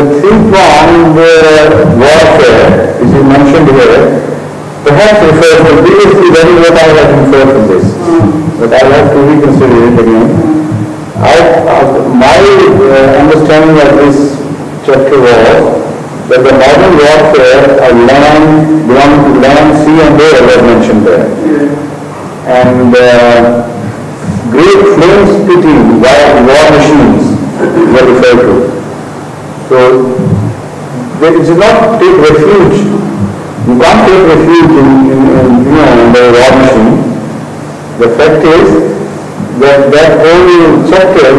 the three-pronged warfare, which is mentioned here, perhaps refers to previously, that is what I have inferred from this. But I have to reconsider it again. My understanding of this chapter was that the modern warfare of land, belonging to land, sea and air was mentioned there. And great flame-spitting war machines were referred to. So, it is not take refuge. You can't take refuge in the war machine. The fact is that whole chapter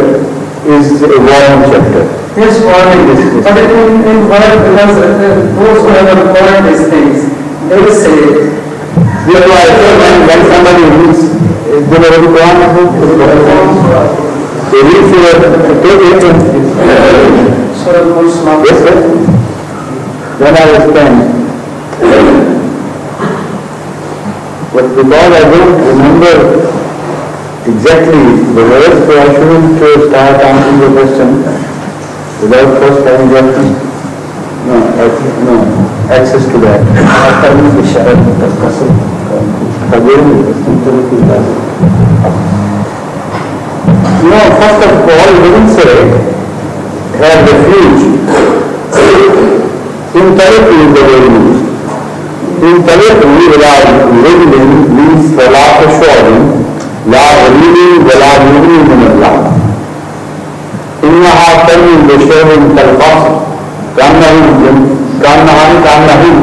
is a warning chapter. Yes, warning. But in word, because those who have recorded these things, they will say it. When somebody reads, they read your take it. Yes, sir. Then I will spend. But because I don't remember exactly the words, so I shouldn't start answering the question without first having access to that. First of all, he didn't say have refuge. In Telugu is the word used. In Telugu, Vila means Vala Ashwarin, La Valini, Vala Yuni, Minalla. Innaha Tani Vishwavin Kalpas, Kanahim,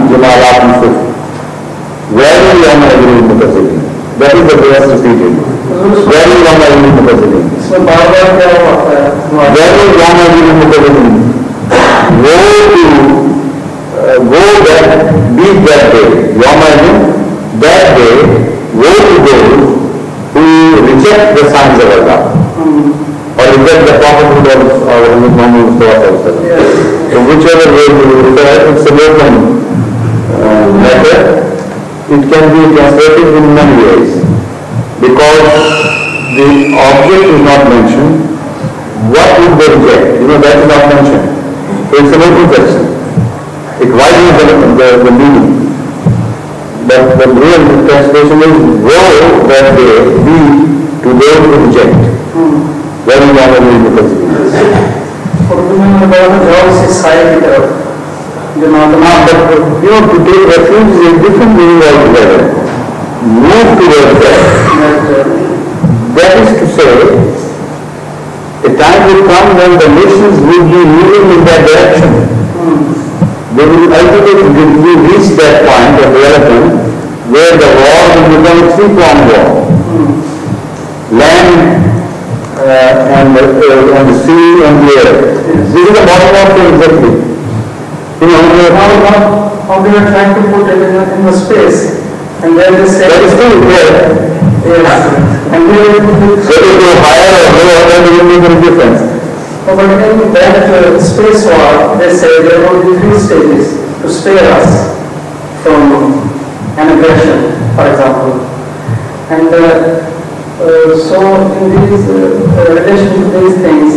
Jamalat Yusuf. Very long agreement Mukasili. That is the best repeated. Very long agreement Mukasili. Very long agreement Mukasili. Go that, beat that day. Yomadim, that day, woe to those who reject the signs of Allah. Or reject the prophethood of Muhammad Mustafa. So whichever way you refer, it's a broken matter. It can be translated in many ways. Because the object is not mentioned. What would they reject? That is not mentioned. So it's an open question. It widens the meaning. But the real translation is woe that they be to those who reject. Very long way because for women about the jobs is side but to take refuge is a different meaning altogether. Move towards that. That is to say, a time will come when the nations will be moving in that direction. They will ultimately reach that point of development where the war will become a three-pronged war. Land and the sea and the air. This is the bottom of the exactly. How they are trying to put it in the space. And then they say... That is true, yes. And they will go higher or lower, that will make a difference. But in that space war, they say there will be 3 stages to spare us from an aggression, for example. And so in these relation to these things,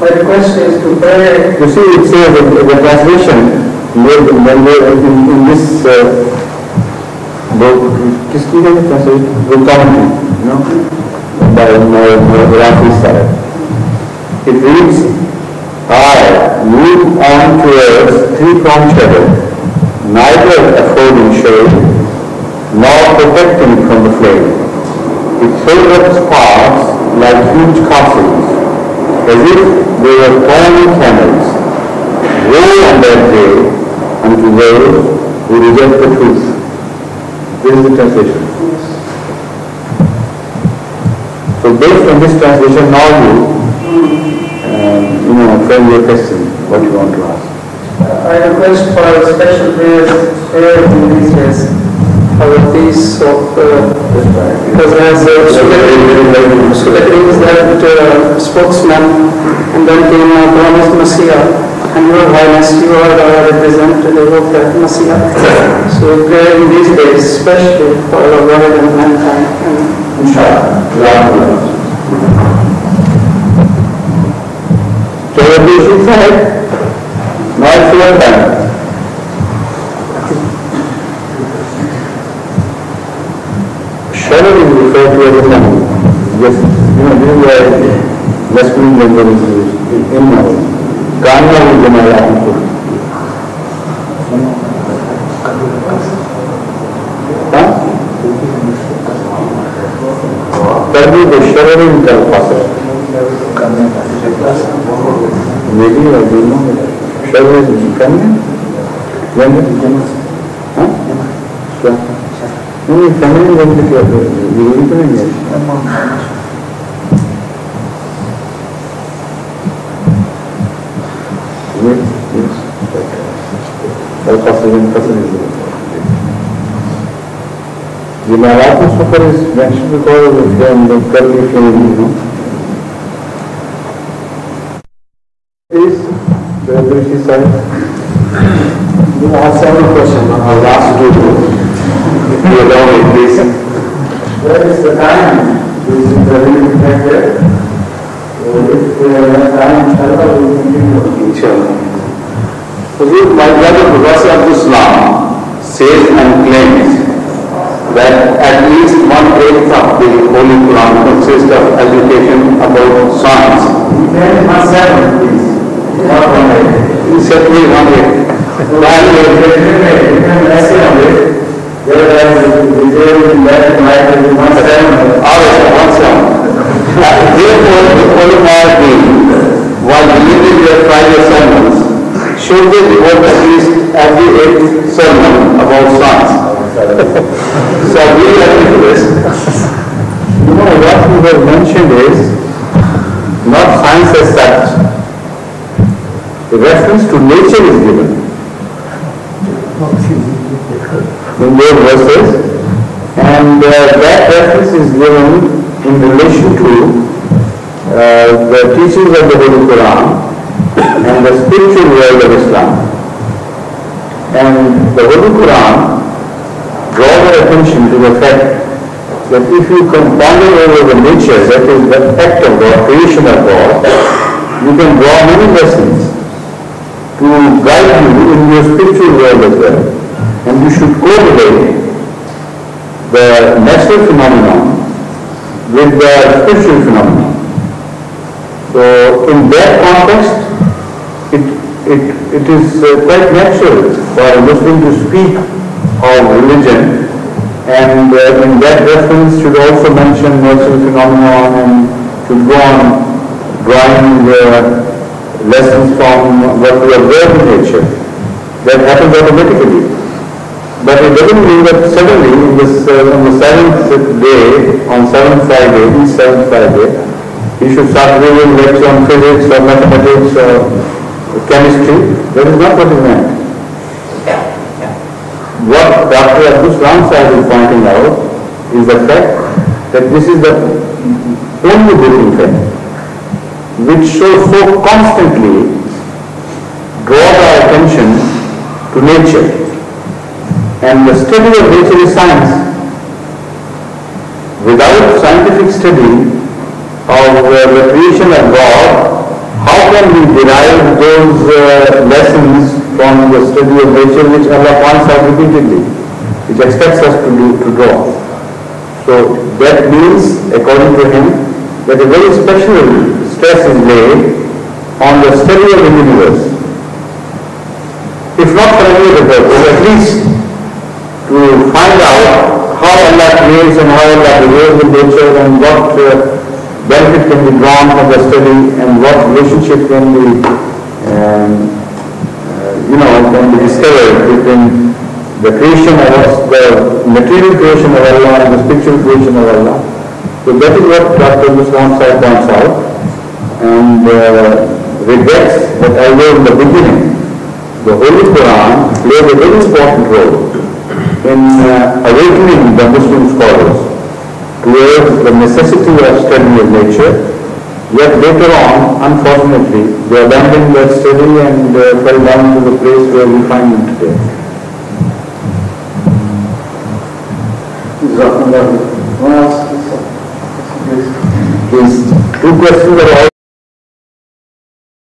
my request is to pray. You see, it says the translation in this book, book commentary, by Marathi side. It reads, I move on towards three-pronged shadow, neither affording shade nor protecting from the flame. It throws up sparks like huge castles, as if they were tawny camels. Woe on that day unto those who reject the truth. This is the translation. So based on this translation, now you frame your question, what you want to ask. I request for special prayers in these days for the peace of because as Sulatri is that spokesman and then came promised Messiah and your Highness, you are the representative of that Messiah. So we pray in these days especially for our world and mankind. Inshallah. So what we should say, Now it's your time. Shadow is referred to as a family. Yes, this is why masculine gender is used in now. Kanya is the Maya. Tarbi the shadow in Kalpasa. Maybe I don't know. Shadow is Kanya? Huh? नहीं family बनने क्या जरूरी तो नहीं है The Malakas Supper is mentioned because of the curly feeling, Is the British side? You have several questions. I'll ask you. If you allow me, please. Where is the time? Is it the real factor? Or if time, inshallah, we will continue. Inshallah. My brother Professor Abdul Islam says and claims that at least 1/8 of the Holy Quran consists of education about science. Not 7, please. Not 1/8. He said please 1/8. Whereas the detail in that might be 1/7. Therefore, the ulama while delivering their Friday sermons, should they devote at least every 8th sermon about science? So we are into this. What we have mentioned is not science as such. The reference to nature is given in those verses, and that reference is given in relation to the teachings of the Holy Quran and the spiritual world of Islam. And the Holy Quran draws our attention to the fact that if you ponder over the nature, that is the act of God, creation of God, you can draw many lessons to guide you in your spiritual world as well. And you should correlate the natural phenomenon with the spiritual phenomenon. So in that context, it is quite natural for a Muslim to speak of religion, and in that reference should also mention natural phenomenon and should go on drawing lessons from what we observe in nature. That happens automatically. But it doesn't mean that suddenly on the 7th day, on 7th Friday, each 7th Friday, you should start reading lectures on physics or mathematics or chemistry. That is not what is meant. What Dr. Abdul Islam Sahib is pointing out is the fact that this is the only living fact which so constantly draws our attention to nature. And the study of nature is science. Without scientific study of the creation of God, how can we derive those lessons from the study of nature which Allah points out repeatedly, which expects us to draw? So that means, according to him, that a very special stress is laid on the study of the universe. If not for any other purpose, at least to find out how Allah creates and how Allah behaves with nature and what benefit can be drawn from the study and what relationship can be, can be discovered between the creation of the material creation of Allah and the spiritual creation of Allah. So that is what Dr. Muslim Sahib points out, and regrets that although in the beginning the Holy Quran played a very important role in awakening the Muslim scholars towards the necessity of study of nature, yet later on, unfortunately, they abandoned that study and fell down to the place where we find them today. These two questions are all